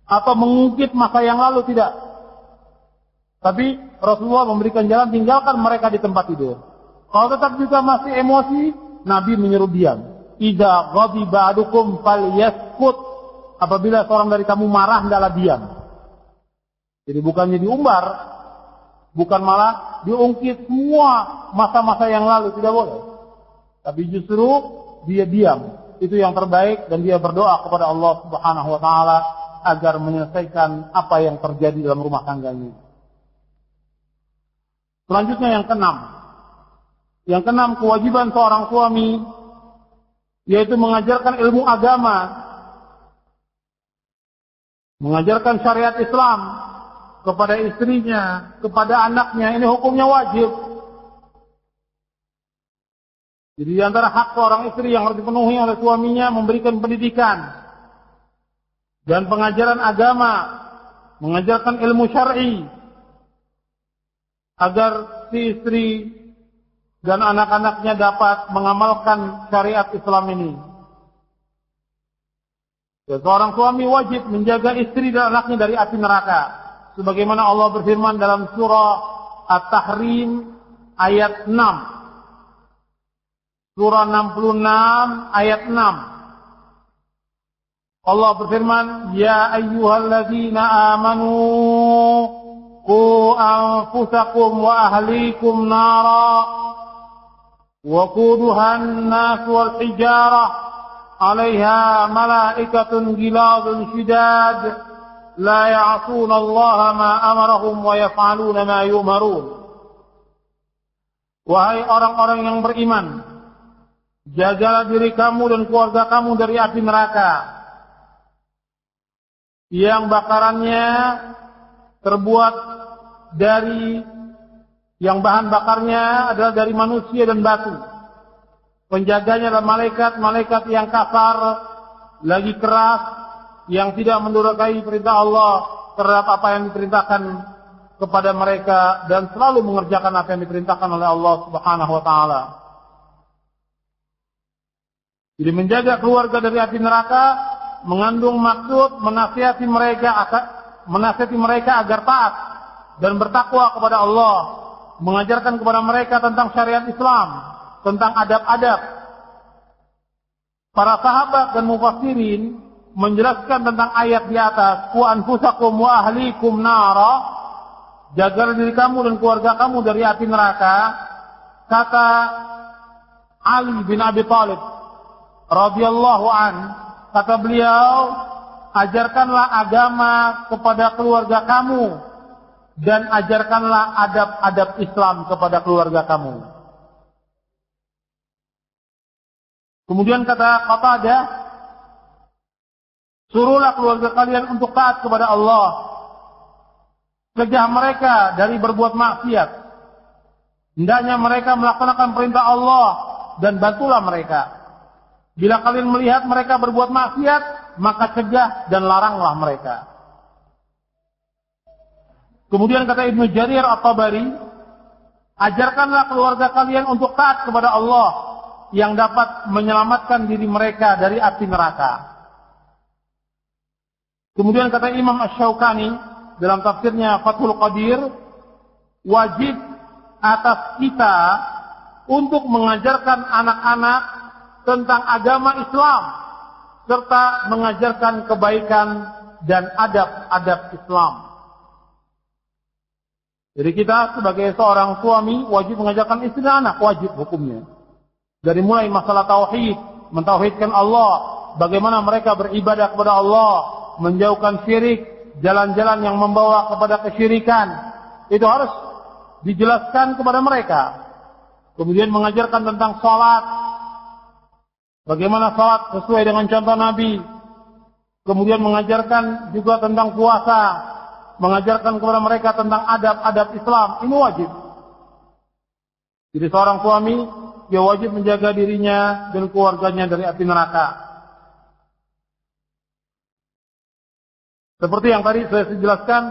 atau mengungkit masa yang lalu, tidak. Tapi Rasulullah memberikan jalan, tinggalkan mereka di tempat tidur. Kalau tetap juga masih emosi, Nabi menyuruh diam. Idza ghadiba ahadukum falyaskut. Apabila seorang dari kamu marah, hendaklah diam. Jadi bukannya diumbar, bukan malah diungkit semua masa-masa yang lalu, tidak boleh. Tapi justru dia diam. Itu yang terbaik, dan dia berdoa kepada Allah Subhanahu wa taala agar menyelesaikan apa yang terjadi dalam rumah tangganya. Selanjutnya yang keenam. Yang keenam, kewajiban seorang suami yaitu mengajarkan ilmu agama, mengajarkan syariat Islam kepada istrinya, kepada anaknya. Ini hukumnya wajib. Jadi di antara hak seorang istri yang harus dipenuhi oleh suaminya, memberikan pendidikan dan pengajaran agama, mengajarkan ilmu syar'i, agar si istri dan anak-anaknya dapat mengamalkan syariat Islam ini. Dan seorang suami wajib menjaga istri dan anaknya dari api neraka. Sebagaimana Allah berfirman dalam surah At-Tahrim ayat 6. Surah 66 ayat 6. Allah berfirman, Ya ayyuhalladzina amanu qu anfusakum wa ahlikum nara wa quduhan nas wal hijarah 'alaiha malaikatun ghiladun shidad la ya'suna Allah ma amarahum wa yaf'aluna ma yu'marun. Wahai orang-orang yang beriman, jagalah diri kamu dan keluarga kamu dari api neraka yang bakarannya terbuat dari, yang bahan bakarnya adalah dari manusia dan batu. Penjaganya adalah malaikat-malaikat yang kasar, lagi keras, yang tidak mendurhakai perintah Allah terhadap apa yang diperintahkan kepada mereka, dan selalu mengerjakan apa yang diperintahkan oleh Allah Subhanahu wa taala. Jadi menjaga keluarga dari api neraka mengandung maksud menasihati mereka agar taat dan bertakwa kepada Allah, mengajarkan kepada mereka tentang syariat Islam, tentang adab-adab. Para sahabat dan mufassirin menjelaskan tentang ayat di atas, Qu anfusakum wa ahlikum nara, jagalah diri kamu dan keluarga kamu dari api neraka. Kata Ali bin Abi Thalib radhiyallahu an, kata beliau, ajarkanlah agama kepada keluarga kamu dan ajarkanlah adab-adab Islam kepada keluarga kamu. Kemudian kata Qatadah, suruhlah keluarga kalian untuk taat kepada Allah, cegah mereka dari berbuat maksiat, hendaknya mereka melaksanakan perintah Allah dan bantulah mereka. Bila kalian melihat mereka berbuat maksiat, maka cegah dan laranglah mereka. Kemudian kata Ibnu Jarir At-Tabari, ajarkanlah keluarga kalian untuk taat kepada Allah yang dapat menyelamatkan diri mereka dari api neraka. Kemudian kata Imam Asy-Syaukani dalam tafsirnya Fathul Qadir, wajib atas kita untuk mengajarkan anak-anak tentang agama Islam, serta mengajarkan kebaikan dan adab-adab Islam. Jadi kita sebagai seorang suami wajib mengajarkan istri dan anak, wajib hukumnya. Dari mulai masalah tauhid, mentauhidkan Allah, bagaimana mereka beribadah kepada Allah, menjauhkan syirik, jalan-jalan yang membawa kepada kesyirikan, itu harus dijelaskan kepada mereka. Kemudian mengajarkan tentang salat, bagaimana salat sesuai dengan contoh Nabi. Kemudian mengajarkan juga tentang puasa, mengajarkan kepada mereka tentang adab-adab Islam. Ini wajib. Jadi seorang suami, dia wajib menjaga dirinya dan keluarganya dari api neraka. Seperti yang tadi saya jelaskan,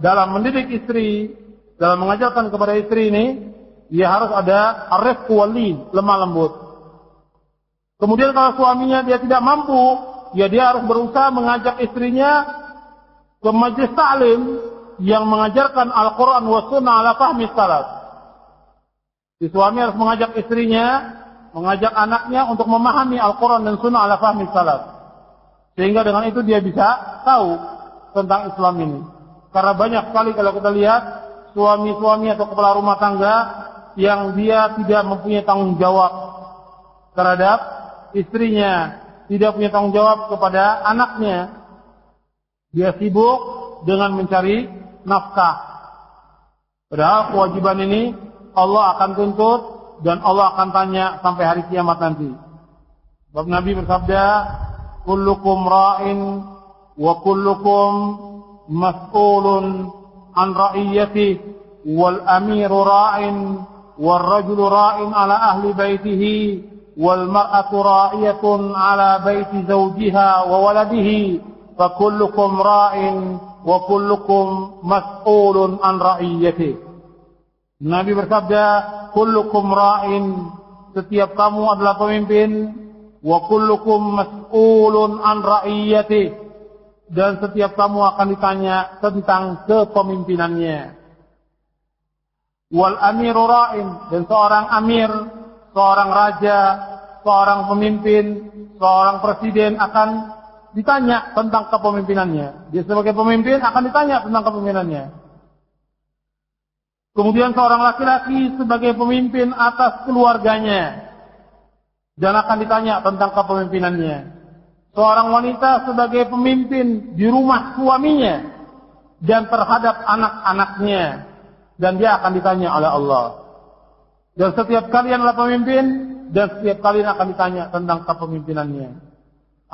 dalam mendidik istri, dalam mengajarkan kepada istri ini, dia harus ada arif wali, lemah lembut. Kemudian kalau suaminya dia tidak mampu, ya dia harus berusaha mengajak istrinya ke majelis ta'lim yang mengajarkan Al-Quran wa sunnah ala fahmi salaf. Si suami harus mengajak istrinya, mengajak anaknya untuk memahami Al-Quran dan sunnah ala fahmi salaf. Sehingga dengan itu dia bisa tahu tentang Islam ini. Karena banyak sekali kalau kita lihat suami-suami atau kepala rumah tangga yang dia tidak mempunyai tanggung jawab terhadap istrinya, tidak punya tanggung jawab kepada anaknya. Dia sibuk dengan mencari nafkah. Padahal kewajiban ini Allah akan tuntut dan Allah akan tanya sampai hari kiamat nanti. Sebab Nabi bersabda, kullukum ra'in wa kullukum mas'ulun an ra'iyyati wal amiru ra'in wal rajulu ra'in ala ahli baitihi wal mar'atu ra'iyatun ala baiti zawjiha wa waladihi fa kullukum ra'in wa kullukum mas'ulun an ra'iyyati. Nabi bersabda, kullukum ra'in, setiap kamu adalah pemimpin, wa kullukum mas'ulun an ra'iyyati, dan setiap kamu akan ditanya tentang kepemimpinannya. Wal amiru ra'in, dan seorang amir, seorang raja, seorang pemimpin, seorang presiden akan ditanya tentang kepemimpinannya. Dia sebagai pemimpin akan ditanya tentang kepemimpinannya. Kemudian seorang laki-laki sebagai pemimpin atas keluarganya dan akan ditanya tentang kepemimpinannya. Seorang wanita sebagai pemimpin di rumah suaminya dan terhadap anak-anaknya, dan dia akan ditanya oleh Allah. Dan setiap kalian adalah pemimpin dan setiap kalian akan ditanya tentang kepemimpinannya.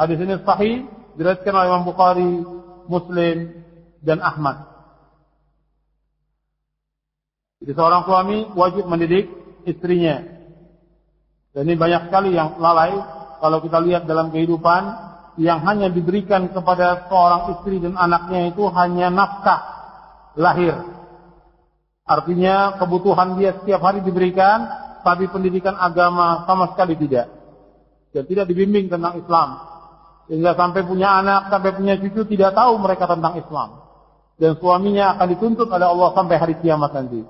Hadis ini sahih, diriwayatkan oleh Imam Bukhari, Muslim, dan Ahmad. Jadi seorang suami wajib mendidik istrinya. Dan ini banyak sekali yang lalai kalau kita lihat dalam kehidupan, yang hanya diberikan kepada seorang istri dan anaknya itu hanya nafkah lahir. Artinya kebutuhan dia setiap hari diberikan, tapi pendidikan agama sama sekali tidak. Dan tidak dibimbing tentang Islam. Sehingga sampai punya anak, sampai punya cucu tidak tahu mereka tentang Islam. Dan suaminya akan dituntut oleh Allah sampai hari kiamat nanti.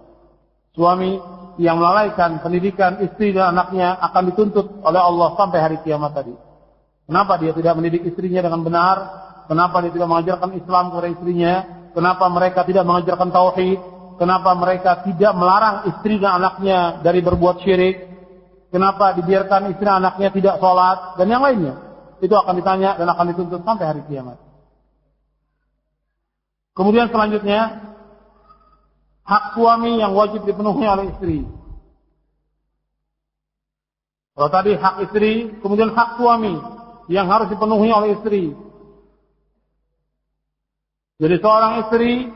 Suami yang melalaikan pendidikan istri dan anaknya akan dituntut oleh Allah sampai hari kiamat tadi. Kenapa dia tidak mendidik istrinya dengan benar? Kenapa dia tidak mengajarkan Islam kepada istrinya? Kenapa mereka tidak mengajarkan tauhid? Kenapa mereka tidak melarang istri dan anaknya dari berbuat syirik? Kenapa dibiarkan istri dan anaknya tidak sholat? Dan yang lainnya. Itu akan ditanya dan akan dituntut sampai hari kiamat. Kemudian selanjutnya, hak suami yang wajib dipenuhi oleh istri. Kalau tadi hak istri, kemudian hak suami yang harus dipenuhi oleh istri. Jadi seorang istri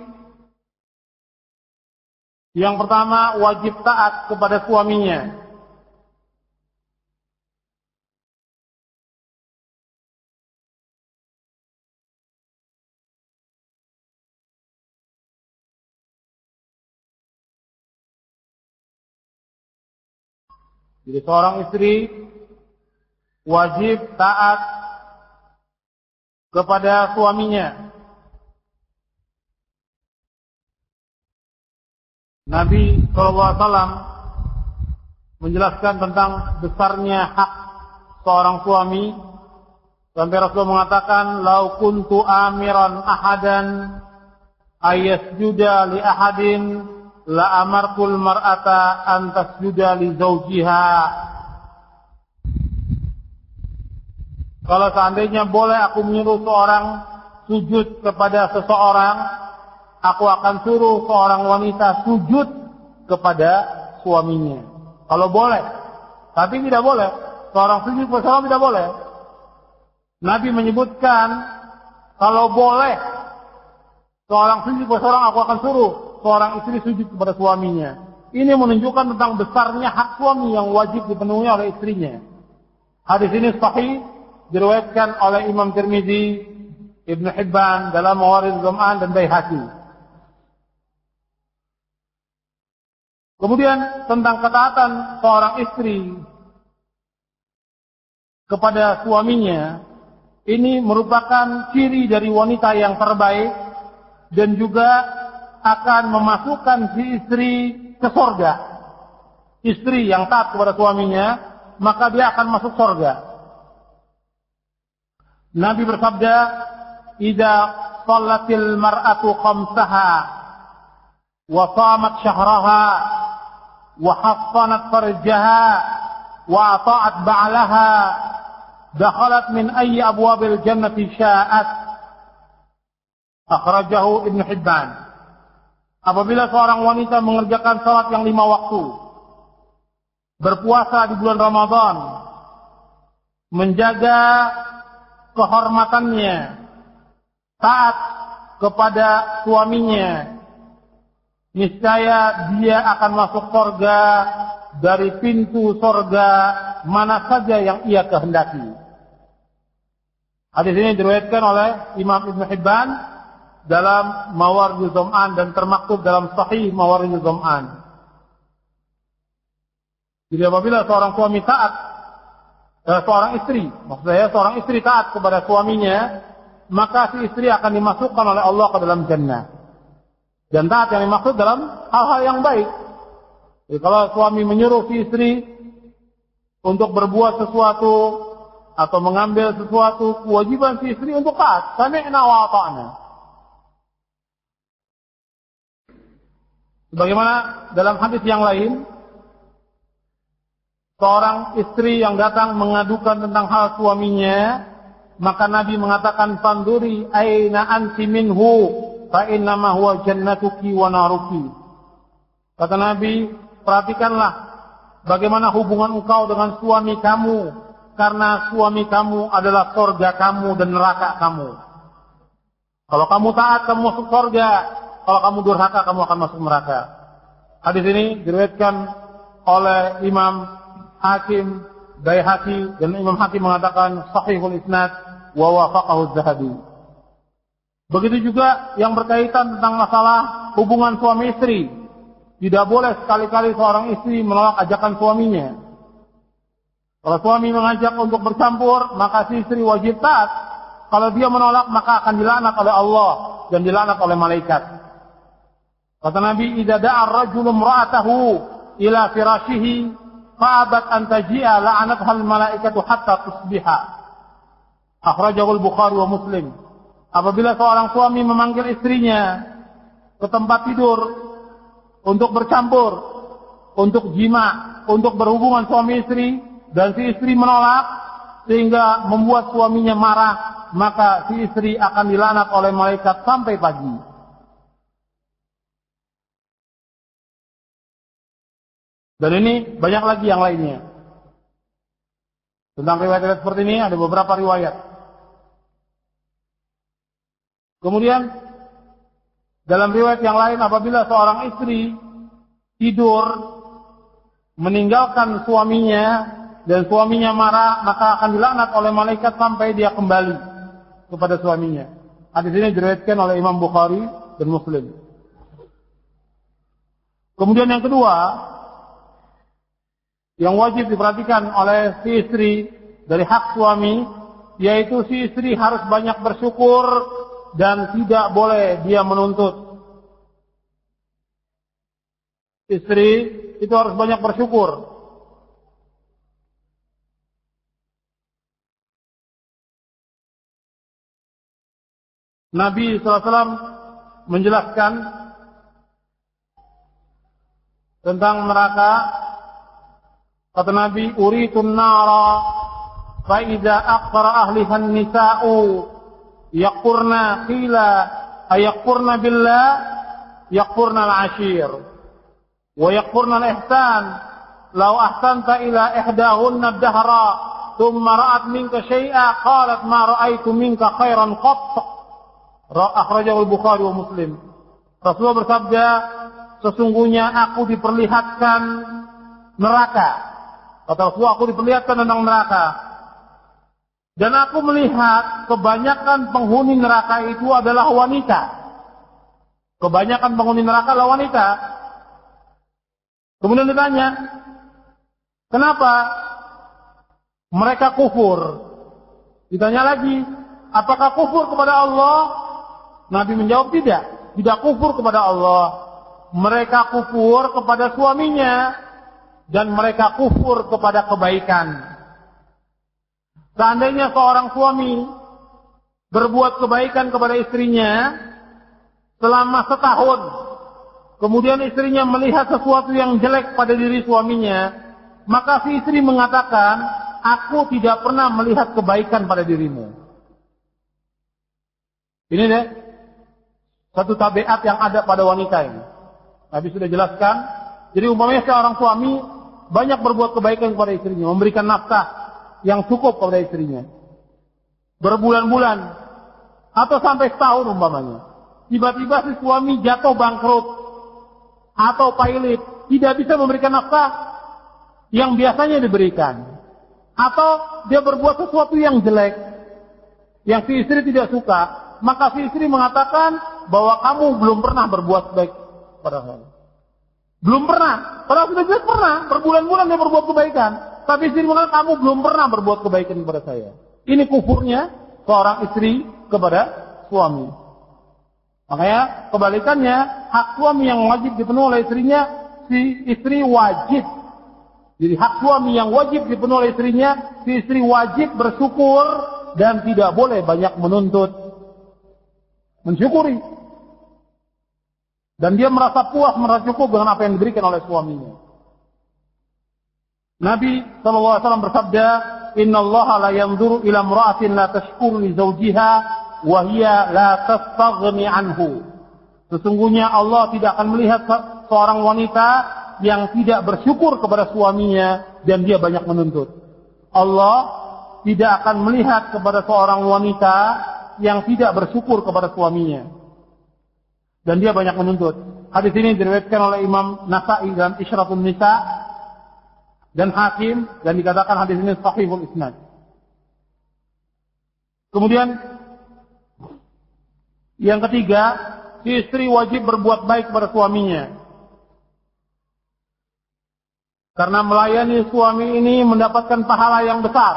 yang pertama wajib taat kepada suaminya. Jadi seorang istri wajib taat kepada suaminya. Nabi SAW menjelaskan tentang besarnya hak seorang suami. Sampai Rasul mengatakan, "Lau kuntu amiran ahadan ayasjuda li ahadin la amartul mar'ata an tasjuda li zawjiha." Kalau seandainya boleh aku menyuruh seorang sujud kepada seseorang, aku akan suruh seorang wanita sujud kepada suaminya. Kalau boleh. Tapi tidak boleh. Seorang sujud kepada suami tidak boleh. Nabi menyebutkan, kalau boleh seorang sujud kepada seorang, aku akan suruh seorang istri sujud kepada suaminya. Ini menunjukkan tentang besarnya hak suami yang wajib dipenuhi oleh istrinya. Hadis ini sahih, diriwayatkan oleh Imam Tirmizi, Ibnu Hibban dalam Mawarid Zam'an dan Baihaqi. Kemudian tentang ketaatan seorang istri kepada suaminya, ini merupakan ciri dari wanita yang terbaik dan juga akan memasukkan si istri ke surga. Istri yang taat kepada suaminya, maka dia akan masuk surga. Nabi bersabda, "Idza shallatil mar'atu khamsaha wa shamat syahraha wa hassanat farjaha wa ata'at ba'laha dakhalat min ayyi abwabil jannati sya'at." Akhrajahu Ibnu Hibban. Apabila seorang wanita mengerjakan salat yang 5 waktu, berpuasa di bulan Ramadan, menjaga kehormatannya, taat kepada suaminya, niscaya dia akan masuk surga dari pintu surga mana saja yang ia kehendaki. Hadis ini diriwayatkan oleh Imam Ibnu Hibban dalam Mawaridul Dhama'an dan termaktub dalam Sahih Mawaridul Dhama'an. Jadi apabila seorang suami taat, seorang istri, maksud saya seorang istri taat kepada suaminya, maka si istri akan dimasukkan oleh Allah ke dalam jannah. Dan taat yang dimaksud dalam hal-hal yang baik. Jadi kalau suami menyuruh si istri untuk berbuat sesuatu atau mengambil sesuatu, kewajiban si istri untuk taat. Sami'na wa ata'na. Sebagaimana dalam hadis yang lain, seorang istri yang datang mengadukan tentang hal suaminya, maka Nabi mengatakan, "Fanduri aina anti minhu fa innama huwa jannatuki wa naruki." Kata Nabi, perhatikanlah bagaimana hubungan engkau dengan suami kamu, karena suami kamu adalah surga kamu dan neraka kamu. Kalau kamu taat, kamu masuk surga. Kalau kamu durhaka, kamu akan masuk neraka. Hadis ini diriwayatkan oleh Imam Hakim, Baihaqi, dan Imam Hakim mengatakan sahihul isnad wa wafaqahu Az-Zahabi. Begitu juga yang berkaitan tentang masalah hubungan suami istri. Tidak boleh sekali-kali seorang istri menolak ajakan suaminya. Kalau suami mengajak untuk bercampur, maka si istri wajib taat. Kalau dia menolak, maka akan dilaknat oleh Allah dan dilaknat oleh malaikat. Kata Nabi, "Idza da'a ar-rajulu imra'atahu ila firashihi fa'abat an taji'a la'anatha al-malaikatu hatta tusbiha." Akhrajahu al-Bukhari wa Muslim. Apabila seorang suami memanggil istrinya ke tempat tidur untuk bercampur, untuk jima, untuk berhubungan suami istri, dan si istri menolak sehingga membuat suaminya marah, maka si istri akan dilaknat oleh malaikat sampai pagi. Dan ini banyak lagi yang lainnya. Tentang riwayat-riwayat seperti ini ada beberapa riwayat. Kemudian dalam riwayat yang lain, apabila seorang istri tidur meninggalkan suaminya dan suaminya marah, maka akan dilaknat oleh malaikat sampai dia kembali kepada suaminya. Hadis ini diriwayatkan oleh Imam Bukhari dan Muslim. Kemudian yang kedua, yang wajib diperhatikan oleh si istri dari hak suami, yaitu si istri harus banyak bersyukur dan tidak boleh dia menuntut. Istri itu harus banyak bersyukur. Nabi SAW menjelaskan tentang neraka. Kata Nabi, "Uritun nara fa idza aqra ahliha an-nisa'u yaqurna qila ayaqurna billah yaqurna al-ashir wa yaqurna al-ihsan law ahsanta ila ihdahunna ad-dahra thumma ra'at minka shay'a qalat ma ra'aytu minka khairan qatt." Akhrajahu al-Bukhari wa Muslim. Rasulullah bersabda, "Sesungguhnya aku diperlihatkan neraka." Kata Rasulullah, "Aku diperlihatkan tentang neraka. Dan aku melihat kebanyakan penghuni neraka itu adalah wanita." Kebanyakan penghuni neraka adalah wanita. Kemudian ditanya, "Kenapa mereka kufur?" Ditanya lagi, "Apakah kufur kepada Allah?" Nabi menjawab, "Tidak. tidak kufur kepada Allah. Mereka kufur kepada suaminya dan mereka kufur kepada kebaikan. Seandainya seorang suami berbuat kebaikan kepada istrinya selama setahun, kemudian istrinya melihat sesuatu yang jelek pada diri suaminya, maka si istri mengatakan, aku tidak pernah melihat kebaikan pada dirimu. Ini deh, satu tabiat yang ada pada wanita ini. Nabi sudah jelaskan. Jadi umpamanya seorang suami banyak berbuat kebaikan kepada istrinya, memberikan nafkah yang cukup kepada istrinya, berbulan-bulan atau sampai setahun umpamanya. Tiba-tiba si suami jatuh bangkrut atau pailit, tidak bisa memberikan nafkah yang biasanya diberikan, atau dia berbuat sesuatu yang jelek yang si istri tidak suka, maka si istri mengatakan bahwa kamu belum pernah berbuat baik pada saya. Belum pernah. Padahal sudah jelas pernah. Berbulan-bulan dia berbuat kebaikan. Tapi istri mengatakan, kamu belum pernah berbuat kebaikan kepada saya. Ini kufurnya seorang istri kepada suami. Makanya kebalikannya, hak suami yang wajib dipenuhi oleh istrinya, si istri wajib. Jadi hak suami yang wajib dipenuhi oleh istrinya, si istri wajib bersyukur dan tidak boleh banyak menuntut. Mensyukuri. Dan dia merasa puas, merasa cukup dengan apa yang diberikan oleh suaminya. Nabi SAW bersabda, Inna Allah la yanzuru ila imra'atin la tashkuru li zawjiha wa hiya la tastaghni anhu. Sesungguhnya Allah tidak akan melihat seorang wanita yang tidak bersyukur kepada suaminya dan dia banyak menuntut. Allah tidak akan melihat kepada seorang wanita yang tidak bersyukur kepada suaminya dan dia banyak menuntut. Hadis ini diriwayatkan oleh Imam Nasa'i dalam Isyratun Nisa dan Hakim, dan dikatakan hadis ini sahihul isnad. Kemudian yang ketiga, si istri wajib berbuat baik kepada suaminya. Karena melayani suami ini mendapatkan pahala yang besar.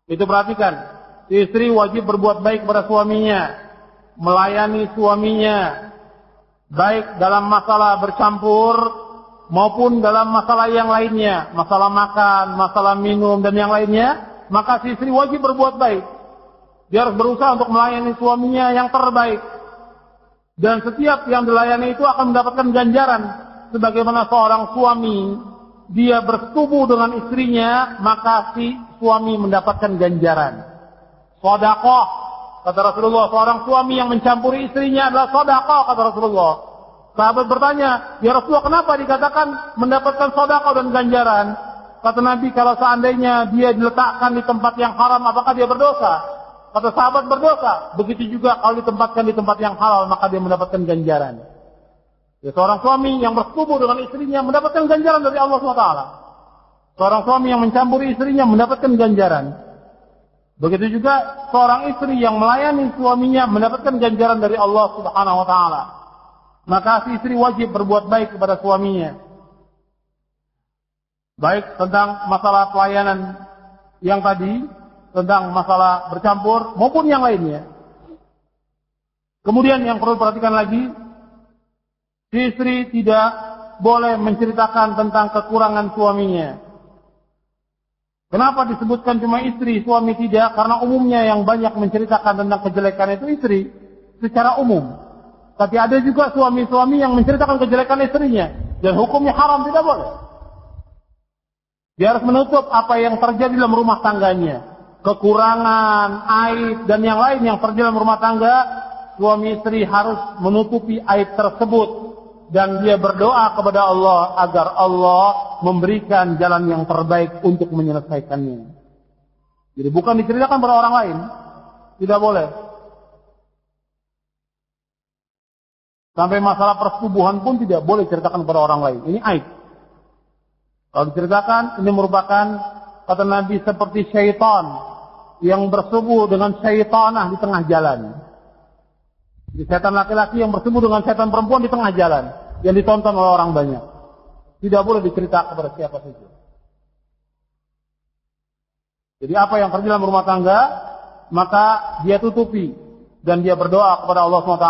Itu perhatikan, si istri wajib berbuat baik kepada suaminya, melayani suaminya, baik dalam masalah bercampur maupun dalam masalah yang lainnya, masalah makan, masalah minum dan yang lainnya, maka si istri wajib berbuat baik. Dia harus berusaha untuk melayani suaminya yang terbaik. Dan setiap yang dilayani itu akan mendapatkan ganjaran. Sebagaimana seorang suami, dia bersetubuh dengan istrinya, maka si suami mendapatkan ganjaran. Sedekah. Kata Rasulullah, seorang suami yang mencampuri istrinya adalah sedekah, kata Rasulullah. Sahabat bertanya, ya Rasulullah, kenapa dikatakan mendapatkan sedekah dan ganjaran? Kata Nabi, kalau seandainya dia diletakkan di tempat yang haram, apakah dia berdosa? Kata sahabat, berdosa. Begitu juga kalau ditempatkan di tempat yang halal, maka dia mendapatkan ganjaran. Ya, seorang suami yang bersetubuh dengan istrinya mendapatkan ganjaran dari Allah SWT. Seorang suami yang mencampuri istrinya mendapatkan ganjaran. Begitu juga seorang istri yang melayani suaminya mendapatkan ganjaran dari Allah Subhanahu wa taala. Maka si istri wajib berbuat baik kepada suaminya. Baik tentang masalah pelayanan yang tadi, tentang masalah bercampur maupun yang lainnya. Kemudian yang perlu perhatikan lagi, si istri tidak boleh menceritakan tentang kekurangan suaminya. Kenapa disebutkan cuma istri, suami tidak? Karena umumnya yang banyak menceritakan tentang kejelekan itu istri, secara umum. Tapi ada juga suami-suami yang menceritakan kejelekan istrinya, dan hukumnya haram, tidak boleh. Dia harus menutup apa yang terjadi dalam rumah tangganya. Kekurangan, aib, dan yang lain yang terjadi dalam rumah tangga, suami istri harus menutupi aib tersebut. Dan dia berdoa kepada Allah agar Allah memberikan jalan yang terbaik untuk menyelesaikannya. Jadi bukan diceritakan pada orang lain. Tidak boleh. Sampai masalah persetubuhan pun tidak boleh diceritakan pada orang lain. Ini aib. Kalau diceritakan, ini merupakan, kata Nabi, seperti syaitan yang bersetubuh dengan syaitanah di tengah jalan. Jadi setan laki-laki yang bertemu dengan setan perempuan di tengah jalan, yang ditonton oleh orang banyak. Tidak boleh diceritakan kepada siapa saja. Jadi apa yang terjadi dalam rumah tangga, maka dia tutupi. Dan dia berdoa kepada Allah SWT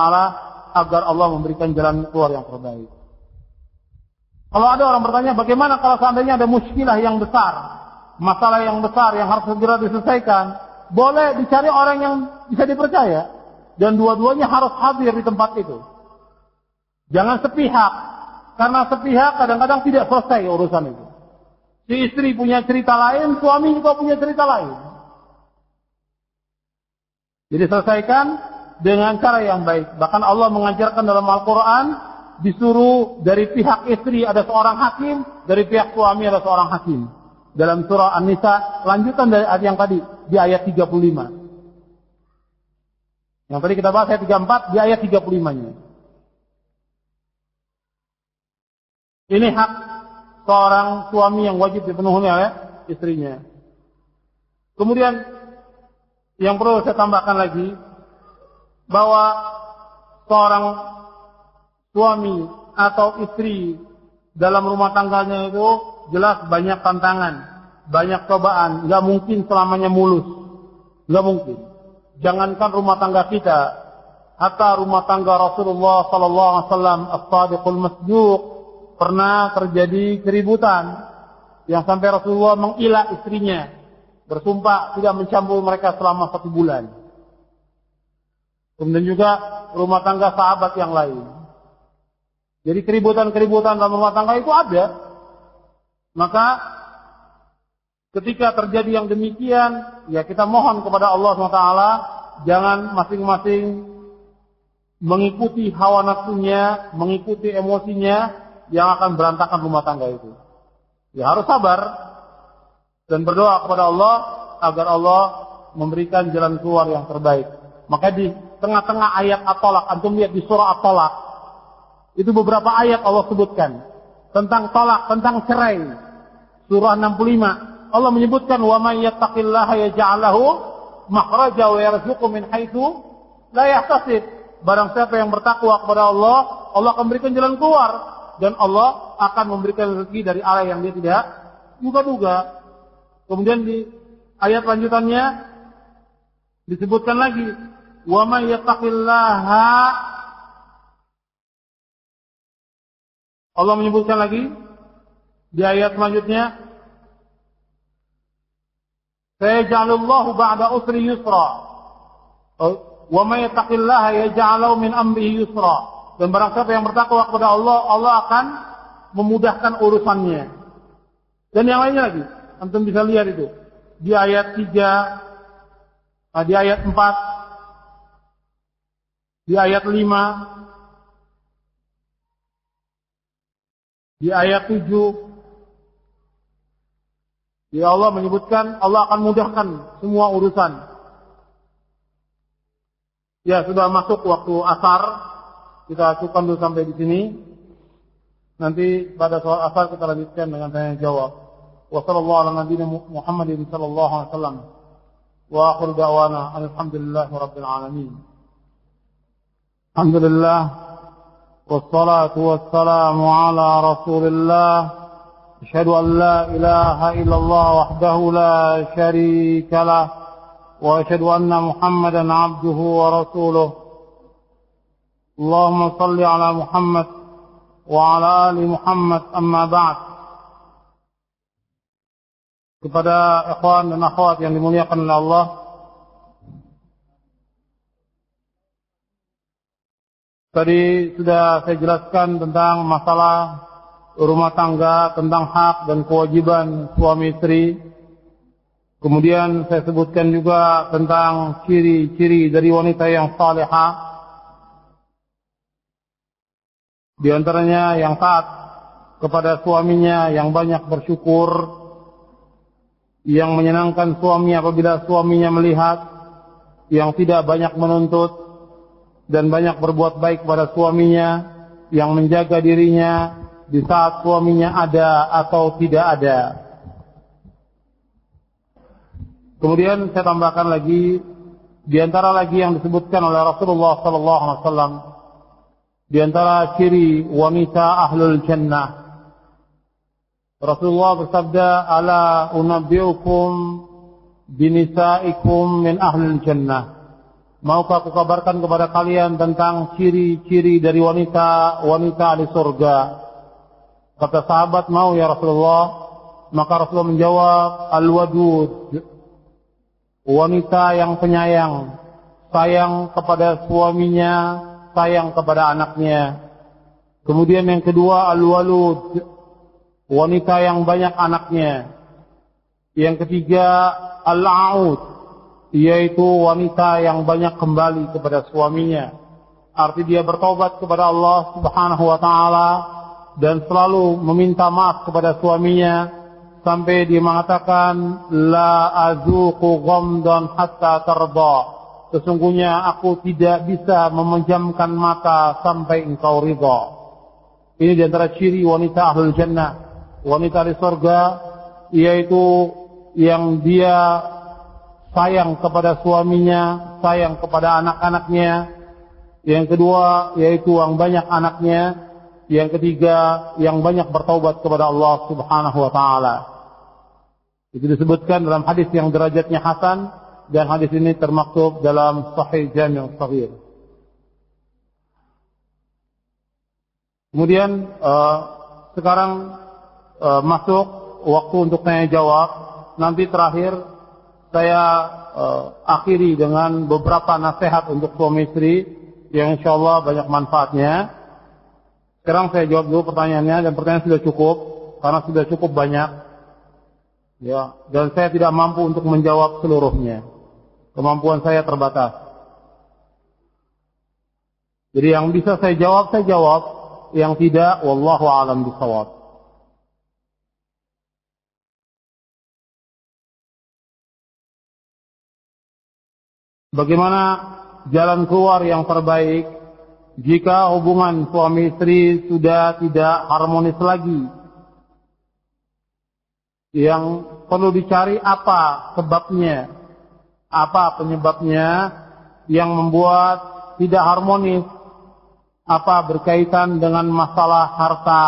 agar Allah memberikan jalan keluar yang terbaik. Kalau ada orang bertanya, bagaimana kalau seandainya ada muskilah yang besar, masalah yang besar yang harus segera diselesaikan, boleh dicari orang yang bisa dipercaya, dan dua-duanya harus hadir di tempat itu. Jangan sepihak, karena sepihak kadang-kadang tidak selesai urusan itu. Si istri punya cerita lain, suami juga punya cerita lain. Jadi selesaikan dengan cara yang baik. Bahkan Allah mengajarkan dalam Al-Quran, disuruh dari pihak istri ada seorang hakim, dari pihak suami ada seorang hakim. Dalam surah An-Nisa, lanjutan dari ayat yang tadi, di ayat 35. Yang tadi kita bahas ayat 34, di ayat 35-nya. Ini hak seorang suami yang wajib dipenuhi oleh istrinya. Kemudian, yang perlu saya tambahkan lagi, bahwa seorang suami atau istri dalam rumah tangganya itu jelas banyak tantangan, banyak cobaan, nggak mungkin selamanya mulus, nggak mungkin. Jangankan rumah tangga kita, hatta rumah tangga Rasulullah Sallallahu Alaihi Wasallam as-Sadiqul Masduq pernah terjadi keributan yang sampai Rasulullah mengilah istrinya, bersumpah tidak mencampur mereka selama 1 bulan. Kemudian juga rumah tangga sahabat yang lain. Jadi keributan-keributan dalam rumah tangga itu ada. Maka ketika terjadi yang demikian, ya kita mohon kepada Allah SWT, jangan masing-masing mengikuti hawa nafsunya, mengikuti emosinya yang akan berantakan rumah tangga itu. Ya harus sabar dan berdoa kepada Allah agar Allah memberikan jalan keluar yang terbaik. Maka di tengah-tengah ayat At-Talaq, antum lihat di surah At-Talaq, itu beberapa ayat Allah sebutkan tentang talak, tentang cerai. Surah 65, Allah menyebutkan wa may yattaqillaha yaj'al lahu makhraja wa yarzuqhu min haitsu la yahtasib. Barang siapa yang bertakwa kepada Allah, Allah akan memberikan jalan keluar dan Allah akan memberikan rezeki dari arah yang dia tidak duga-duga. Kemudian di ayat lanjutannya disebutkan lagi wa may yattaqillaha, Allah menyebutkan lagi di ayat selanjutnya, sayaj'alullahu ba'da usri yusra wa may yattaqillaha yaj'al lahu min amrihi yusra. Dan barang siapa yang bertakwa kepada Allah, Allah akan memudahkan urusannya. Dan yang lainnya lagi, antum bisa lihat itu di ayat 3, di ayat 4, di ayat 5, di ayat 7, ya Allah menyebutkan Allah akan mudahkan semua urusan. Ya sudah masuk waktu asar, kita cukupkan dulu sampai di sini. Nanti pada soal asar kita lanjutkan dengan tanya jawab. Wa sallallahu ala nabiyina Muhammadin sallallahu alaihi wasallam. Wa akhir da'wana alhamdulillahi rabbil alamin. Alhamdulillah. والصلاة والسلام على رسول الله أشهد أن لا إله إلا الله وحده لا شريك له وأشهد أن محمدا عبده ورسوله اللهم صل على محمد وعلى آل محمد أما بعد. Kepada ikhwan dan akhwat yang dimuliakan oleh Allah, tadi sudah saya jelaskan tentang masalah rumah tangga, tentang hak dan kewajiban suami istri. Kemudian saya sebutkan juga tentang ciri-ciri dari wanita yang salihah. Di antaranya yang taat kepada suaminya, yang banyak bersyukur, yang menyenangkan suami apabila suaminya melihat, yang tidak banyak menuntut, dan banyak berbuat baik kepada suaminya, yang menjaga dirinya di saat suaminya ada atau tidak ada. Kemudian saya tambahkan lagi, di antara lagi yang disebutkan oleh Rasulullah sallallahu alaihi wasallam, di antara ciri wanita ahlul jannah, Rasulullah bersabda, ala unabbiukum binisaikum min ahlul jannah. maukah aku kabarkan kepada kalian tentang ciri-ciri dari wanita ahli surga? Kata sahabat, mau ya Rasulullah. Maka Rasulullah menjawab, al-wadud, wanita yang penyayang, sayang kepada suaminya, sayang kepada anaknya. Kemudian yang kedua, al-walud, wanita yang banyak anaknya. Yang ketiga, al-a'ud, yaitu wanita yang banyak kembali kepada suaminya. Arti dia bertaubat kepada Allah Subhanahu wa taala dan selalu meminta maaf kepada suaminya, sampai dia mengatakan, la azuqu ghamdan hatta tarda, sesungguhnya aku tidak bisa memejamkan mata sampai engkau ridha. Ini di antara ciri wanita ahlul jannah, wanita di surga, yaitu yang dia sayang kepada suaminya, sayang kepada anak-anaknya. Yang kedua, yaitu yang banyak anaknya. Yang ketiga, yang banyak bertaubat kepada Allah Subhanahu wa taala. Itu disebutkan dalam hadis yang derajatnya hasan, dan hadis ini termaktub dalam Sahih Jami' Shaghir. Kemudian sekarang masuk waktu untuk tanya jawab. Nanti terakhir saya akhiri dengan beberapa nasihat untuk suami istri yang insyaallah banyak manfaatnya. Sekarang saya jawab dulu pertanyaannya, dan pertanyaan sudah cukup karena sudah cukup banyak. Ya, dan saya tidak mampu untuk menjawab seluruhnya. Kemampuan saya terbatas. Jadi yang bisa saya jawab, yang tidak, wallahu a'lam bishawab. Bagaimana jalan keluar yang terbaik jika hubungan suami istri sudah tidak harmonis lagi? Yang perlu dicari apa sebabnya, apa penyebabnya yang membuat tidak harmonis. Apa berkaitan dengan masalah harta,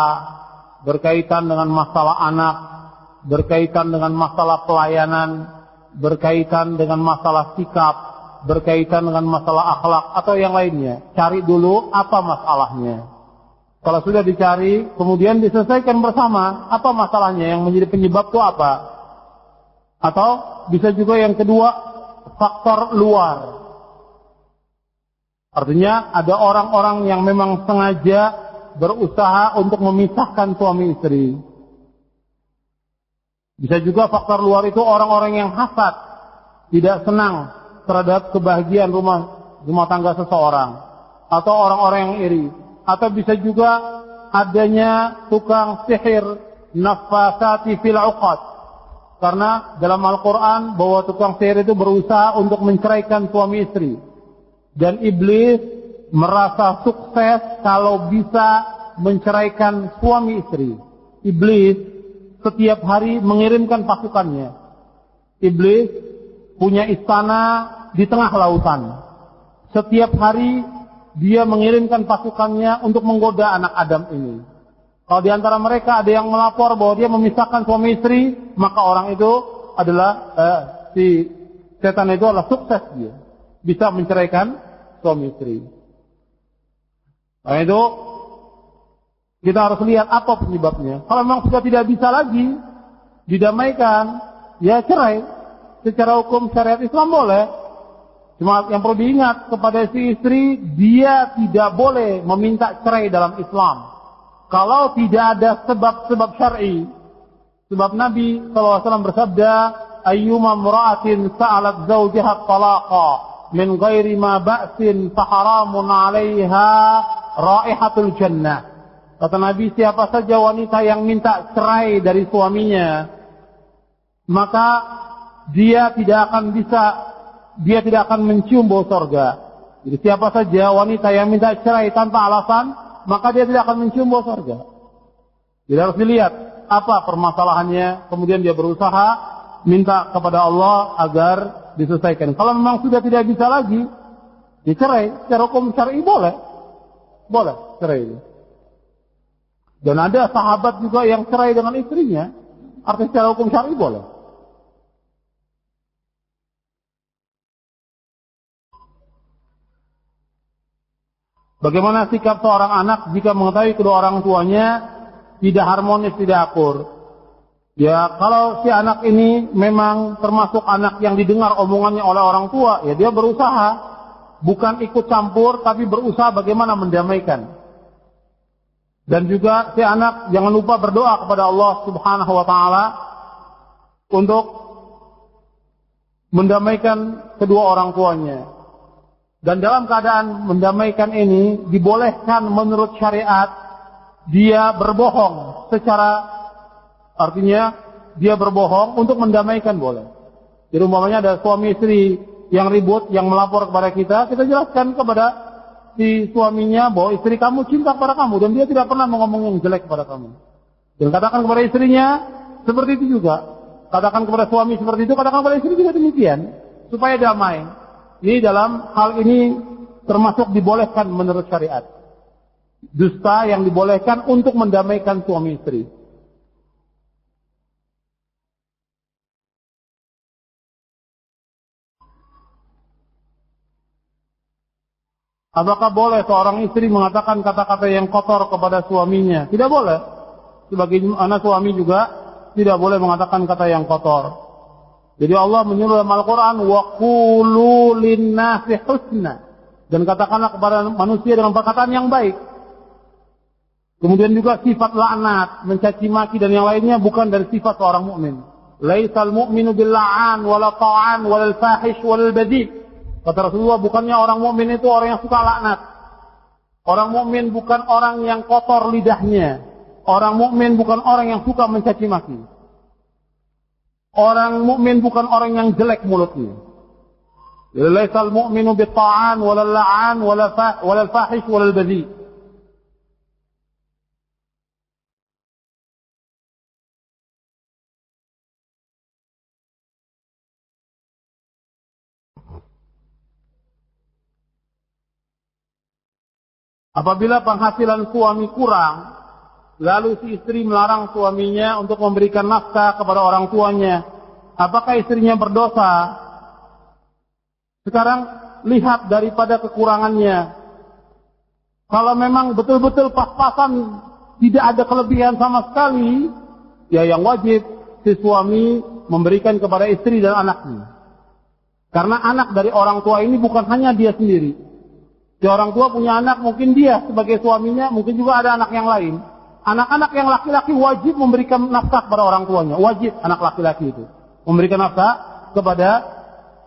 berkaitan dengan masalah anak, berkaitan dengan masalah pelayanan, berkaitan dengan masalah sikap, berkaitan dengan masalah akhlak, atau yang lainnya. Cari dulu apa masalahnya. Kalau sudah dicari, kemudian diselesaikan bersama. Apa masalahnya, yang menjadi penyebab itu apa? Atau bisa juga yang kedua, faktor luar. Artinya ada orang-orang yang memang sengaja berusaha untuk memisahkan suami istri. Bisa juga faktor luar itu orang-orang yang hasad, tidak senang terhadap kebahagiaan rumah tangga seseorang, atau orang-orang yang iri. Atau bisa juga adanya tukang sihir, nafasati fil uqad. Karena dalam Al-Quran bahwa tukang sihir itu berusaha untuk menceraikan suami istri. Dan iblis merasa sukses kalau bisa menceraikan suami istri. Iblis setiap hari mengirimkan pasukannya. Iblis punya istana di tengah lautan. Setiap hari dia mengirimkan pasukannya untuk menggoda anak Adam ini. Kalau di antara mereka ada yang melapor bahwa dia memisahkan suami istri, maka orang itu adalah si setan itu adalah sukses dia. Bisa menceraikan suami istri. Nah itu kita harus lihat apa penyebabnya. Kalau memang sudah tidak bisa lagi didamaikan, ya cerai. Secara hukum syariat Islam boleh. Cuma yang perlu diingat kepada si istri, dia tidak boleh meminta cerai dalam Islam kalau tidak ada sebab-sebab syar'i. Sebab Nabi SAW bersabda, ayyuma mra'atin sa'alat zawjaha talaqa min ghairi ma ba'sin faharamun 'alaiha raihatul jannah. Kata Nabi, siapa saja wanita yang minta cerai dari suaminya, maka dia tidak akan mencium bau surga. Jadi siapa saja wanita yang minta cerai tanpa alasan, maka dia tidak akan mencium bau surga. Jadi harus dilihat apa permasalahannya, kemudian dia berusaha minta kepada Allah agar diselesaikan. Kalau memang sudah tidak bisa lagi, dicerai. Secara hukum syar'i boleh cerai itu. Dan ada sahabat juga yang cerai dengan istrinya. Artinya secara hukum syar'i boleh. Bagaimana sikap seorang anak jika mengetahui kedua orang tuanya tidak harmonis, tidak akur? Ya, kalau si anak ini memang termasuk anak yang didengar omongannya oleh orang tua, ya dia berusaha, bukan ikut campur, tapi berusaha bagaimana mendamaikan. Dan juga si anak jangan lupa berdoa kepada Allah Subhanahu wa Ta'ala untuk mendamaikan kedua orang tuanya. Dan dalam keadaan mendamaikan ini dibolehkan menurut syariat dia berbohong secara, artinya dia berbohong untuk mendamaikan boleh. Jadi umpamanya ada suami istri yang ribut, yang melapor kepada kita jelaskan kepada si suaminya bahwa istri kamu cinta kepada kamu dan dia tidak pernah ngomong yang jelek kepada kamu. Dan katakan kepada istrinya seperti itu juga. Katakan kepada suami seperti itu, katakan kepada istri juga demikian, supaya damai. Ini dalam hal ini termasuk dibolehkan menurut syariat. Dusta yang dibolehkan untuk mendamaikan suami istri. Apakah boleh seorang istri mengatakan kata-kata yang kotor kepada suaminya? Tidak boleh. Sebagai anak suami juga tidak boleh mengatakan kata yang kotor. Jadi Allah menyuruh dalam Al-Quran, وَقُولُوا لِلنَّاسِ حُسْنًا, dan katakanlah kepada manusia dengan perkataan yang baik. Kemudian juga sifat laknat, mencaci maki dan yang lainnya bukan dari sifat seorang mukmin. Laisal mu'minu bil-la'an wala ta'an wala al-fahish wala al-badi'. Kata Rasulullah, bukannya orang mukmin itu orang yang suka laknat. Orang mukmin bukan orang yang kotor lidahnya. Orang mukmin bukan orang yang suka mencaci maki. Orang mukmin bukan orang yang jelek mulutnya. Laisal mu'minu bit-ta'an wala al-la'an wala al-fahish wala al-badi'. Apabila penghasilan suami kurang, lalu si istri melarang suaminya untuk memberikan nafkah kepada orang tuanya, apakah istrinya berdosa? Sekarang lihat daripada kekurangannya. Kalau memang betul-betul pas-pasan, tidak ada kelebihan sama sekali, ya yang wajib si suami memberikan kepada istri dan anaknya. Karena anak dari orang tua ini bukan hanya dia sendiri. Si orang tua punya anak, mungkin dia sebagai suaminya, mungkin juga ada anak yang lain. Anak-anak yang laki-laki wajib memberikan nafkah kepada orang tuanya. Wajib anak laki-laki itu memberikan nafkah kepada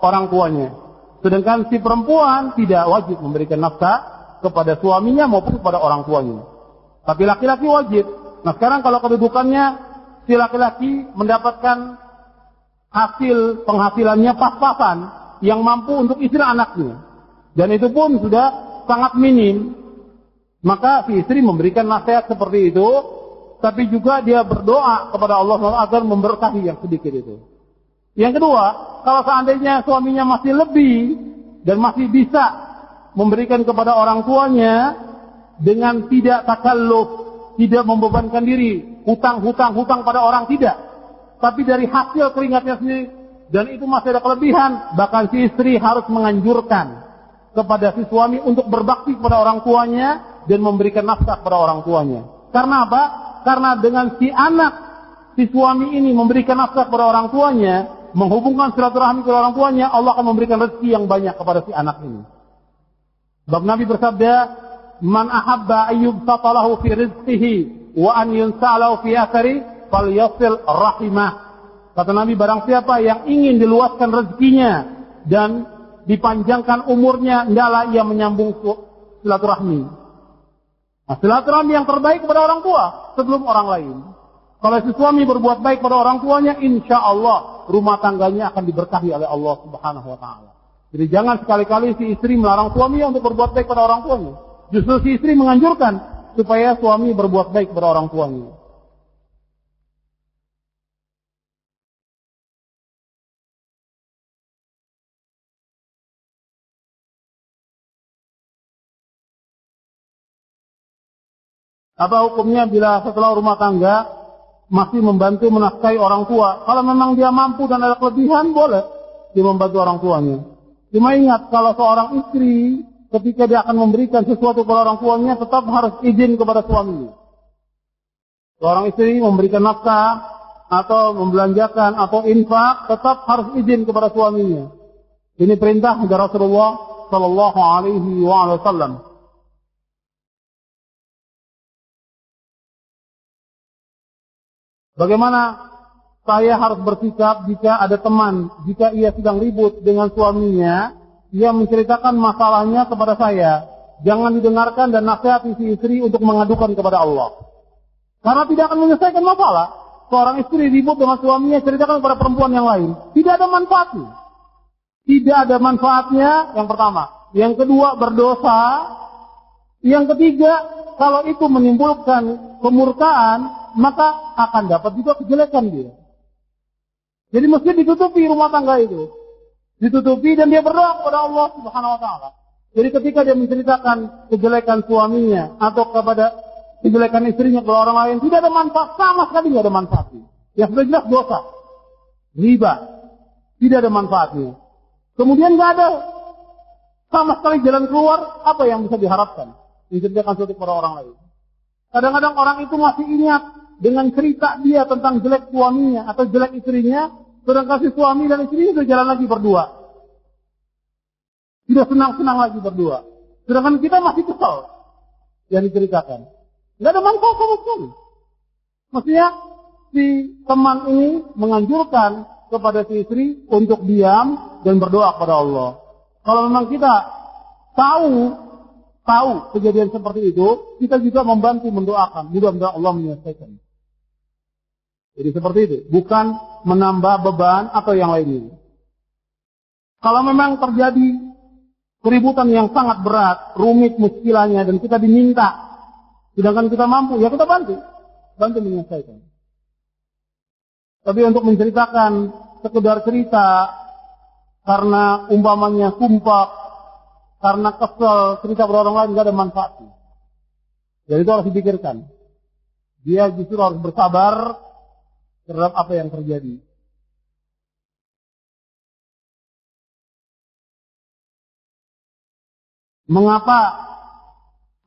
orang tuanya. Sedangkan si perempuan tidak wajib memberikan nafkah kepada suaminya maupun kepada orang tuanya. Tapi laki-laki wajib. Nah sekarang kalau kedudukannya si laki-laki mendapatkan hasil penghasilannya pas-pasan yang mampu untuk istri anaknya. Dan itu pun sudah sangat minim. Maka si istri memberikan nasihat seperti itu, tapi juga dia berdoa kepada Allah agar memberkahi yang sedikit itu. Yang kedua, kalau seandainya suaminya masih lebih dan masih bisa memberikan kepada orang tuanya dengan tidak takalluf, tidak membebankan diri, hutang pada orang tidak, tapi dari hasil keringatnya sendiri, dan itu masih ada kelebihan, bahkan si istri harus menganjurkan kepada si suami untuk berbakti kepada orang tuanya dan memberikan nafkah kepada orang tuanya. Karena apa? Karena dengan si anak, si suami ini memberikan nafkah kepada orang tuanya, menghubungkan silaturahmi kepada orang tuanya, Allah akan memberikan rezeki yang banyak kepada si anak ini. Sebab Nabi bersabda, "Man ahabba ayyubsata lahu fi rizqihi wa an yunsa'alahu fi athari falyasil rahimah." Kata Nabi, barang siapa yang ingin diluaskan rezekinya dan dipanjangkan umurnya, hendaklah ia menyambung silaturahmi. Nah, silaturahmi yang terbaik kepada orang tua sebelum orang lain. Kalau si suami berbuat baik pada orang tuanya, insya Allah rumah tangganya akan diberkahi oleh Allah Subhanahu wa Ta'ala. Jadi jangan sekali-kali si istri melarang suaminya untuk berbuat baik pada orang tuanya. Justru si istri menganjurkan supaya suami berbuat baik kepada orang tuanya. Apa hukumnya bila setelah rumah tangga masih membantu menafkahi orang tua? Kalau memang dia mampu dan ada kelebihan, boleh dia membantu orang tuanya. Cuma ingat, kalau seorang istri ketika dia akan memberikan sesuatu kepada orang tuanya tetap harus izin kepada suaminya. Seorang istri memberikan nafkah atau membelanjakan atau infak tetap harus izin kepada suaminya. Ini perintah dari Rasulullah sallallahu alaihi wasallam. Bagaimana saya harus bersikap jika ada teman, jika ia sedang ribut dengan suaminya, ia menceritakan masalahnya kepada saya. Jangan didengarkan dan nasihati si istri untuk mengadukan kepada Allah. Karena tidak akan menyelesaikan masalah. Seorang istri ribut dengan suaminya, ceritakan kepada perempuan yang lain. Tidak ada manfaatnya. Tidak ada manfaatnya, yang pertama. Yang kedua, berdosa. Yang ketiga, kalau itu menimbulkan kemurkaan, maka akan dapat juga kejelekan dia. Jadi mesti ditutupi rumah tangga itu. Ditutupi dan dia berdoa kepada Allah Subhanahu wa taala. Jadi ketika dia menceritakan kejelekan suaminya atau kepada kejelekan istrinya kepada orang lain, tidak ada manfaat, sama sekali tidak ada manfaatnya. Yang sudah jelas dosa. Riba. Tidak ada manfaatnya. Kemudian tidak ada sama sekali jalan keluar, apa yang bisa diharapkan? Menceritakan sesuatu kepada orang lain. Kadang-kadang orang itu masih ingat dengan cerita dia tentang jelek suaminya atau jelek istrinya, sedangkan si suami dan istrinya sudah jalan lagi berdua. Tidak senang-senang lagi berdua. Sedangkan kita masih kesal yang diceritakan. Tidak ada manfaat sama sekali. Mestinya si teman ini menganjurkan kepada si istri untuk diam dan berdoa kepada Allah. Kalau memang kita tahu kejadian seperti itu, kita juga membantu mendoakan. Mudah-mudahan Allah menyelesaikan. Jadi seperti itu, bukan menambah beban atau yang lainnya. Kalau memang terjadi keributan yang sangat berat, rumit muskilahnya, dan kita diminta, sedangkan kita mampu, ya kita bantu menyelesaikan. Tapi untuk menceritakan sekedar cerita karena umpamanya sumpah, karena kesel cerita kepada orang lain, tidak ada manfaatnya. Jadi itu harus dipikirkan. Dia justru harus bersabar terhadap apa yang terjadi. Mengapa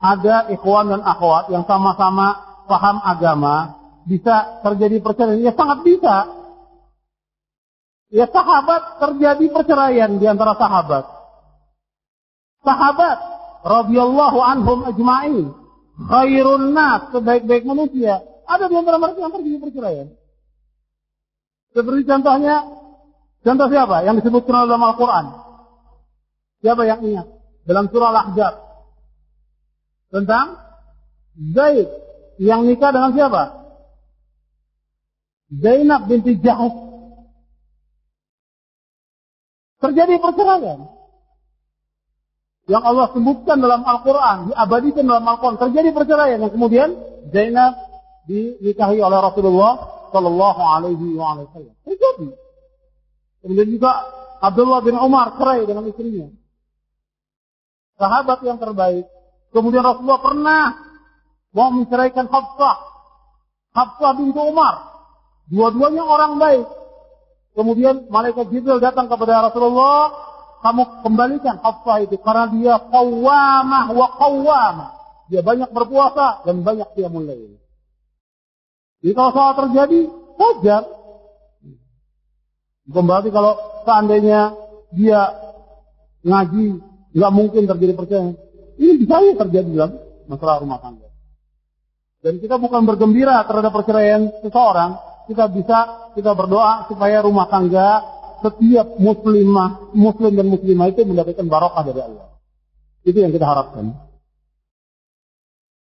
ada ikhwan dan akhwat yang sama-sama paham agama bisa terjadi perceraian? Ya sangat bisa. Ya sahabat terjadi perceraian di antara sahabat. Sahabat radhiyallahu anhum ajma'in, khairun nas, sebaik-baik manusia, ada di antara mereka yang terjadi perceraian. Seperti contoh siapa yang disebutkan dalam Al-Quran? Siapa yang ingat? Dalam surah Al-Ahzab. Tentang Zaid yang nikah dengan siapa? Zainab binti Jahsh. Terjadi perceraian. Yang Allah sebutkan dalam Al-Quran, diabadikan dalam Al-Quran. Terjadi perceraian yang kemudian Zainab dinikahi oleh Rasulullah Sallallahu Alaihi Wasallam. Terjadi. Kemudian juga Abdullah bin Umar cerai dengan istrinya. Sahabat yang terbaik. Kemudian Rasulullah pernah mau menceraikan Hafsah binti Umar. Dua-duanya orang baik. Kemudian malaikat Jibril datang kepada Rasulullah, kamu kembalikan Hafsah itu karena dia qawwamah wa qawwamah. Dia banyak berpuasa dan banyak qiyamul lail. Jadi kalau salah terjadi, wajar. Kembali kalau seandainya dia ngaji, nggak mungkin terjadi perceraian. Ini bisa ya terjadi dalam masalah rumah tangga. Dan kita bukan bergembira terhadap perceraian seseorang. Kita berdoa supaya rumah tangga setiap muslim dan muslimah itu mendapatkan barokah dari Allah. Itu yang kita harapkan.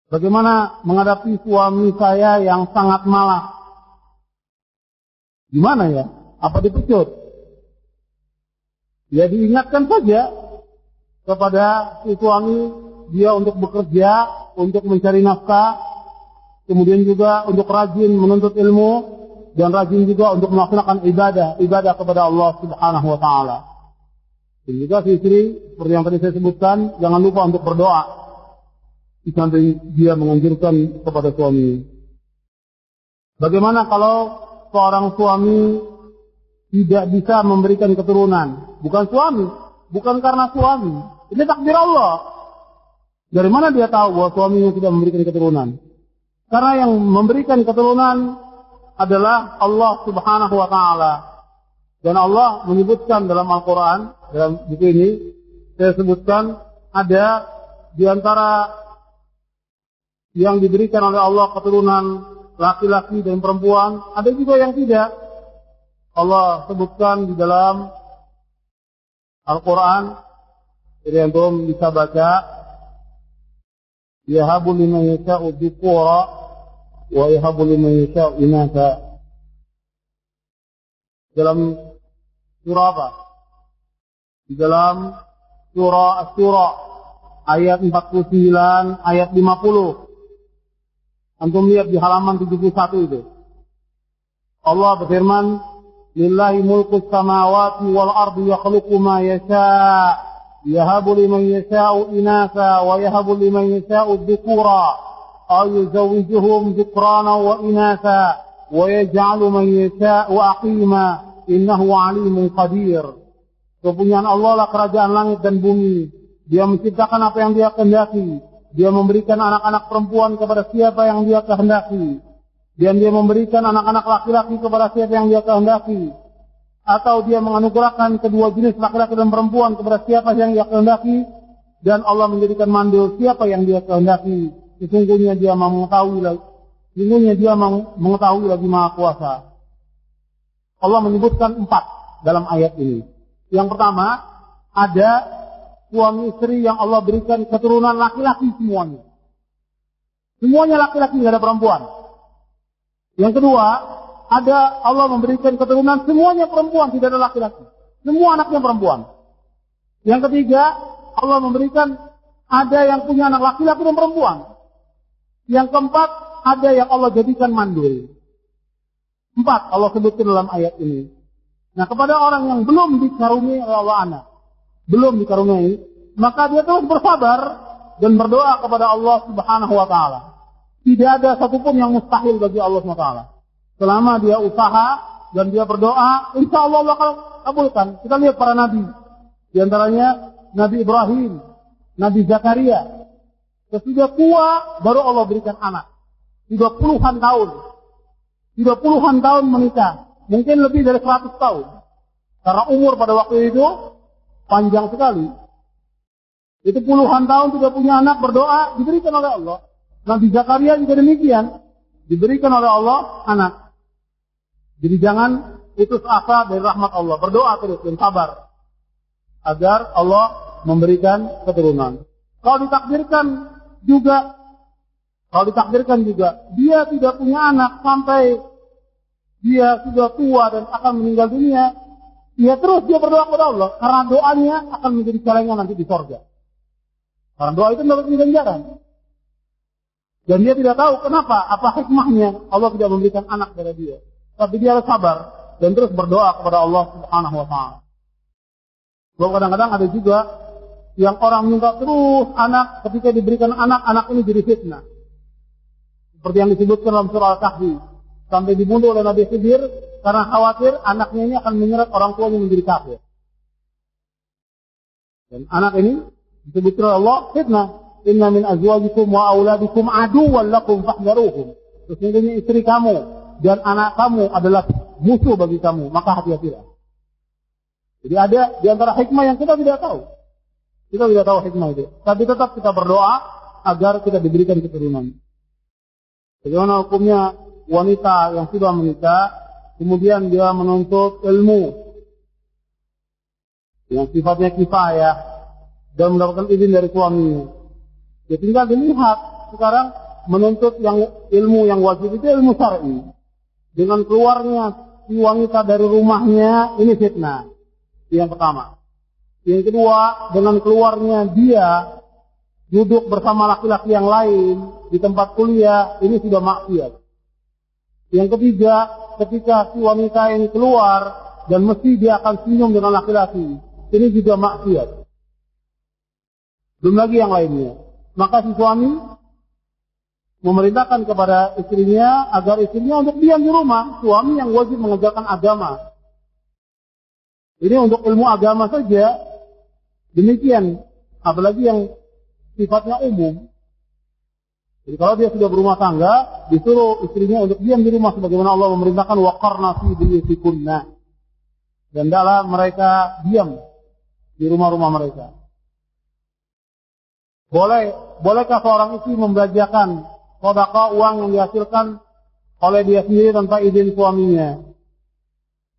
Bagaimana menghadapi suami saya yang sangat malas? Gimana ya? Apa dipecut? Ya diingatkan saja kepada si suami dia untuk bekerja, untuk mencari nafkah, kemudian juga untuk rajin menuntut ilmu dan rajin juga untuk melaksanakan ibadah kepada Allah Subhanahu wa taala. Dan juga si istri seperti yang tadi saya sebutkan, jangan lupa untuk berdoa. Di samping dia menganjurkan kepada suami. Bagaimana kalau seorang suami tidak bisa memberikan keturunan? Bukan suami, bukan karena suami. Ini takdir Allah. Dari mana dia tahu bahwa suaminya tidak memberikan keturunan? Karena yang memberikan keturunan adalah Allah Subhanahu wa taala. Dan Allah menyebutkan dalam Al-Qur'an, dalam buku ini saya sebutkan ada di antara yang diberikan oleh Allah keturunan laki-laki dan perempuan, ada juga yang tidak. Allah sebutkan di dalam Al-Qur'an, jadi antum bisa baca, yahabu liman yasha'u dzukura wa yahabu liman yasha'u inatha. Dalam surah apa? Di dalam surah Asy-Syura ayat 49, ayat 50. Antum lihat di halaman 71 itu. Allah berfirman, lillahi mulku samawati wal ardi yakhluqu ma yasha' yahabu liman yasha'u inatha wa yahabu liman yasha'u dzukura aw yuzawwijuhum dzukrana wa inatha wa yaj'alu man yasha'u aqima innahu 'alimun qadir. Kepunyaan Allah lah kerajaan langit dan bumi. Dia menciptakan apa yang Dia kehendaki. Dia memberikan anak-anak perempuan kepada siapa yang Dia kehendaki. Dan Dia memberikan anak-anak laki-laki kepada siapa yang Dia kehendaki. Atau Dia menganugerahkan kedua jenis laki-laki dan perempuan kepada siapa yang Dia kehendaki. Dan Allah menjadikan mandul siapa yang Dia kehendaki. Sesungguhnya Dia mengetahui lagi Maha Kuasa. Allah menyebutkan 4 dalam ayat ini. Yang pertama, ada suami istri yang Allah berikan keturunan laki-laki semuanya. Semuanya laki-laki, tidak ada perempuan. Yang kedua, ada Allah memberikan keturunan semuanya perempuan, tidak ada laki-laki. Semua anaknya perempuan. Yang ketiga, Allah memberikan ada yang punya anak laki-laki dan perempuan. Yang keempat, ada yang Allah jadikan mandul. 4 Allah sebutkan dalam ayat ini. Nah, kepada orang yang belum dikaruniai oleh Allah anak, belum dikaruniai, maka dia terus bersabar dan berdoa kepada Allah Subhanahu wa taala. Tidak ada satupun yang mustahil bagi Allah Subhanahu wa taala. Selama dia usaha dan dia berdoa, insya Allah Allah akan kabulkan. Kita lihat para nabi. Di antaranya Nabi Ibrahim, Nabi Zakaria. Sesudah tua baru Allah berikan anak. Sudah puluhan tahun menikah. Mungkin lebih dari 100 tahun. Karena umur pada waktu itu panjang sekali. Itu puluhan tahun tidak punya anak, berdoa, diberikan oleh Allah. Nabi Zakaria juga demikian. Diberikan oleh Allah anak. Jadi jangan putus asa dari rahmat Allah. Berdoa terus dan sabar. Agar Allah memberikan keturunan. Kalau ditakdirkan juga, dia tidak punya anak sampai dia sudah tua dan akan meninggal dunia, dia berdoa kepada Allah, karena doanya akan menjadi celengan nanti di surga. Karena doa itu mendapat ganjaran. Dan dia tidak tahu kenapa, apa hikmahnya Allah tidak memberikan anak kepada dia. Tapi dia harus sabar dan terus berdoa kepada Allah Subhanahu wa taala. Bahwa kadang-kadang ada juga yang orang minta terus anak, ketika diberikan anak ini jadi fitnah. Seperti yang disebutkan dalam surah Al-Kahfi. Sampai dibunuh oleh Nabi Khidir karena khawatir anaknya ini akan menyeret orang tuanya menjadi kafir. Dan anak ini disebutkan oleh Allah fitnah. Inna min azwajikum wa auladikum aduwwan lakum fahdharuhum. Sesungguhnya istri kamu dan anak kamu adalah musuh bagi kamu, maka hati-hatilah. Jadi ada di antara hikmah yang kita tidak tahu. Kita tidak tahu hikmah itu. Tapi tetap kita berdoa agar kita diberikan keturunan. Bagaimana hukumnya wanita yang sudah menikah, kemudian dia menuntut ilmu yang sifatnya kifayah dan mendapatkan izin dari suaminya. Dia tinggal dilihat sekarang menuntut yang ilmu yang wajib itu ilmu syar'i. Dengan keluarnya si wanita dari rumahnya, ini fitnah. Yang pertama. Yang kedua, dengan keluarnya dia duduk bersama laki-laki yang lain di tempat kuliah, ini sudah maksiat. Yang ketiga, ketika si wanita ini keluar dan mesti dia akan senyum dengan laki-laki, ini juga maksiat. Belum lagi yang lainnya. Maka si suami memerintahkan kepada istrinya agar istrinya untuk diam di rumah. Suami yang wajib mengajarkan agama. Ini untuk ilmu agama saja. Demikian. Apalagi yang sifatnya umum. Jadi kalau dia sudah berumah tangga, disuruh istrinya untuk diam di rumah sebagaimana Allah memerintahkan waqarna fi buyutikunna. Dan hendaklah mereka diam di rumah-rumah mereka. Bolehkah seorang istri membelanjakan sedekah uang yang dihasilkan oleh dia sendiri tanpa izin suaminya?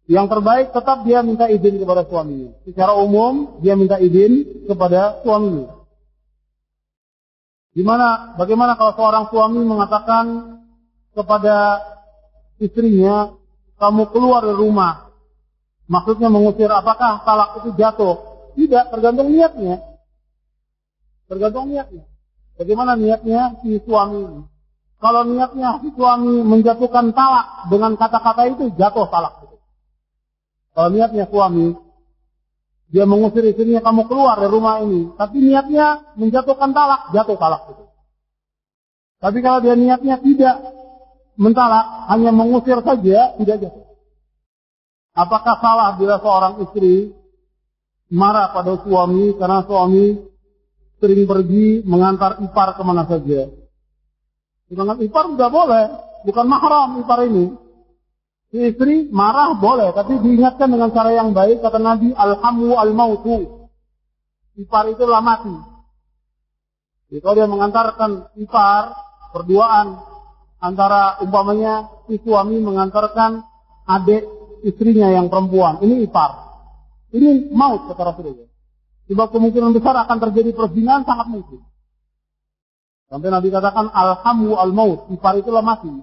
Yang terbaik tetap dia minta izin kepada suaminya. Secara umum dia minta izin kepada suaminya. Bagaimana kalau seorang suami mengatakan kepada istrinya, kamu keluar dari rumah. Maksudnya mengusir, apakah talak itu jatuh? Tidak, tergantung niatnya. Bagaimana niatnya si suami? Kalau niatnya si suami menjatuhkan talak dengan kata-kata itu, jatuh talak itu. Kalau niatnya suami, dia mengusir istrinya, kamu keluar dari rumah ini. Tapi niatnya menjatuhkan talak, jatuh talak itu. Tapi kalau dia niatnya tidak mentalak, hanya mengusir saja, tidak jatuh. Apakah salah bila seorang istri marah pada suami karena suami sering pergi mengantar ipar kemana saja? Dengan ipar tidak boleh, bukan mahram ipar ini. Si istri marah boleh, tapi diingatkan dengan cara yang baik. Kata Nabi, alhamu al-mautu. Ipar itulah mati. Jadi kalau dia mengantarkan ipar, berduaan antara umpamanya si suami mengantarkan adik istrinya yang perempuan, ini ipar. Ini maut kata Rasulullah. Sebab kemungkinan besar akan terjadi perzinahan sangat mungkin. Sampai Nabi katakan alhamu al-maut, ipar itulah mati.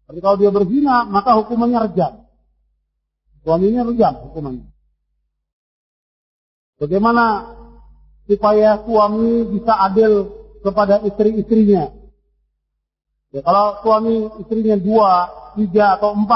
Tapi kalau dia berzina, maka hukumannya rejam. Suaminya rejam hukumannya. Bagaimana supaya suami bisa adil kepada istri-istrinya? Ya, kalau suami istrinya 2, 3 atau 4,